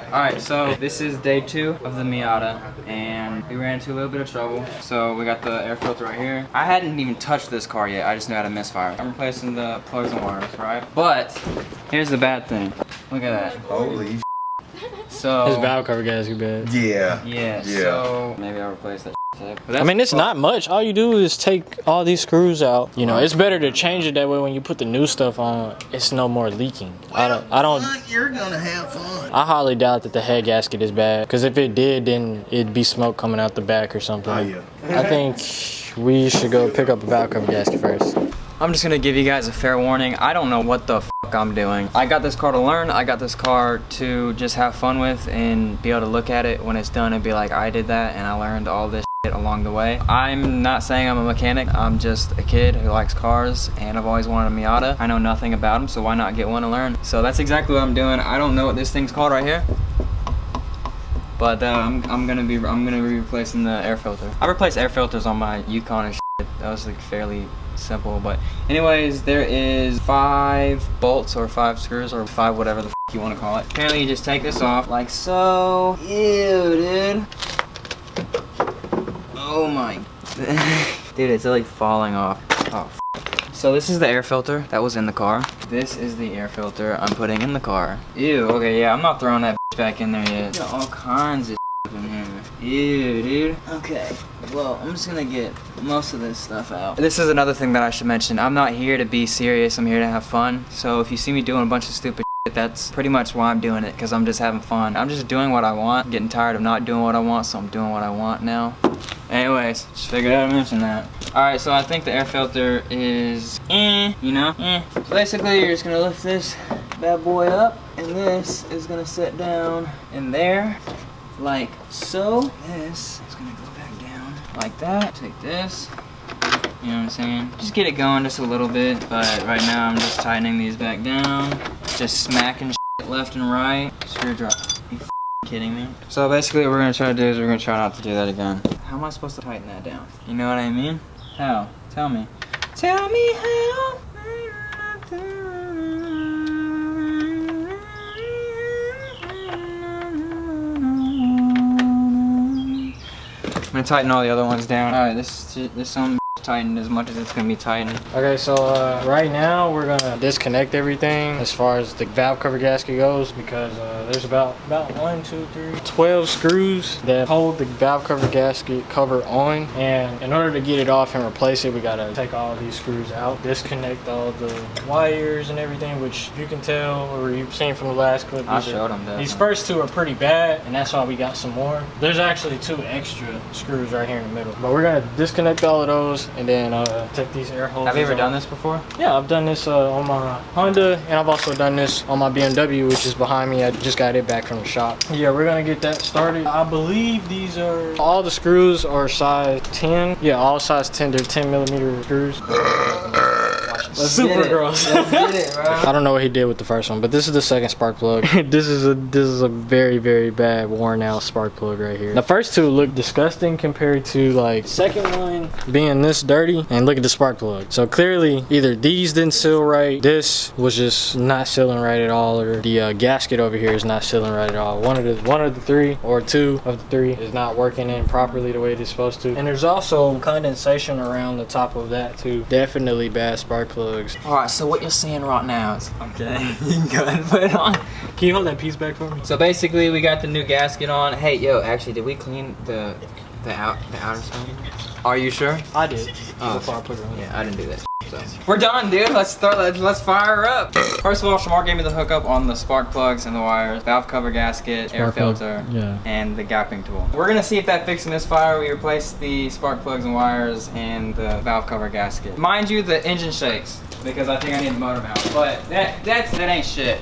Alright, so this is day 2 of the Miata, and we ran into a little bit of trouble. So we got the air filter right here. I hadn't even touched this car yet, I just knew how to misfire. I'm replacing the plugs and wires, right? But, here's the bad thing. Look at that. Holy So his valve cover gasket bad. Yeah, so maybe I'll replace that. I mean, it's not much. All you do is take all these screws out. You know, it's better to change it that way when you put the new stuff on. It's no more leaking. I don't. You're gonna have fun. I highly doubt that the head gasket is bad. Because if it did, then it'd be smoke coming out the back or something. Oh yeah. I think we should go pick up a valve cover gasket first. I'm just gonna give you guys a fair warning. I don't know what the fuck I'm doing. I got this car to learn. I got this car to just have fun with and be able to look at it when it's done and be like, I did that and I learned all this shit along the way. I'm not saying I'm a mechanic. I'm just a kid who likes cars and I've always wanted a Miata. I know nothing about them, so why not get one to learn? So that's exactly what I'm doing. I don't know what this thing's called right here. But I'm gonna be replacing the air filter. I replaced air filters on my Yukon and shit. That was like fairly simple, but anyways, there is 5 bolts or 5 screws or 5 whatever the f you want to call it. Apparently you just take this off like so. Ew, dude. Oh my. Dude, it's like falling off. Oh f. So this is the air filter that was in the car. This is the air filter I'm putting in the car. Ew, okay, yeah, I'm not throwing that back in there yet. Got all kinds of in here. Ew, dude. Okay, well, I'm just gonna get most of this stuff out. This is another thing that I should mention. I'm not here to be serious. I'm here to have fun. So if you see me doing a bunch of stupid shit, that's pretty much why I'm doing it, because I'm just having fun. I'm just doing what I want. I'm getting tired of not doing what I want, so I'm doing what I want now. Anyways, just figured out to mention that. Alright, so I think the air filter is you know, So basically, you're just gonna lift this bad boy up, and this is gonna sit down in there. Like so. This is gonna go back down like that. Take this, you know what I'm saying? Just get it going just a little bit, but right now I'm just tightening these back down. Just smacking shit left and right. Screwdriver. You kidding me? So basically what we're gonna try to do is we're gonna try not to do that again. How am I supposed to tighten that down? You know what I mean? How? Tell me. Tell me how. I'm gonna tighten all the other ones down. Alright, this some tightened as much as it's gonna be tightened. Okay, so right now we're gonna disconnect everything as far as the valve cover gasket goes, because there's about 1, 2, 3, 12 screws that hold the valve cover gasket cover on, and in order to get it off and replace it, we gotta take all of these screws out, disconnect all the wires and everything, which you can tell, or you've seen from the last clip. I showed them that. These first 2 are pretty bad, and that's why we got some more. There's actually 2 extra screws right here in the middle, but we're gonna disconnect all of those and then take these air holes. Have you ever done this before? Yeah, I've done this on my Honda, and I've also done this on my BMW, which is behind me. I just got it back from the shop. Yeah, we're gonna get that started. I believe these are, all the screws are size 10. Yeah, all size 10, they're 10mm screws. Super gross. Let's get it, bro. I don't know what he did with the first one, but this is the second spark plug. This is a very, very bad worn out spark plug right here. The first 2 look disgusting compared to like second one being this dirty, and look at the spark plug. So clearly either these didn't seal right, this was just not sealing right at all, or the gasket over here is not sealing right at all. One of the 3 or 2 of the 3 is not working in properly the way it is supposed to. And there's also condensation around the top of that too. Definitely bad spark plugs. Alright, so what you're seeing right now is, okay, you can go ahead and put it on. Can you hold that piece back for me? So basically we got the new gasket on. Hey, yo, actually, did we clean the outer side? Are you sure? I did. Oh, before I put it on. Yeah, I didn't do that. So we're done, dude. Let's fire her up. First of all, Shamar gave me the hookup on the spark plugs and the wires, valve cover gasket, air filter, and the gapping tool. We're gonna see if that fixes this fire. We replaced the spark plugs and wires and the valve cover gasket. Mind you, the engine shakes because I think I need the motor mount, but that ain't shit.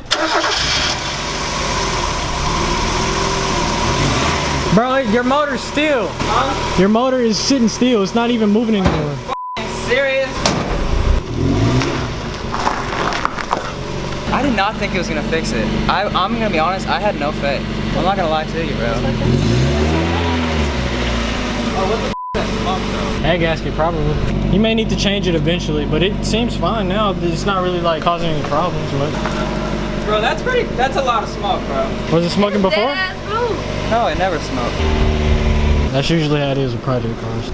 Bro, your motor's still. Huh? Your motor is sitting still. It's not even moving anymore. Serious? I did not think it was gonna fix it. I'm gonna be honest, I had no faith. I'm not gonna lie to you, bro. Oh, what the f is that smoke though? Head gasket, probably. You may need to change it eventually, but it seems fine now. It's not really like causing any problems, but Bro, that's a lot of smoke, bro. Was it smoking before? Dead ass blue. No, it never smoked. That's usually how it is with project cars.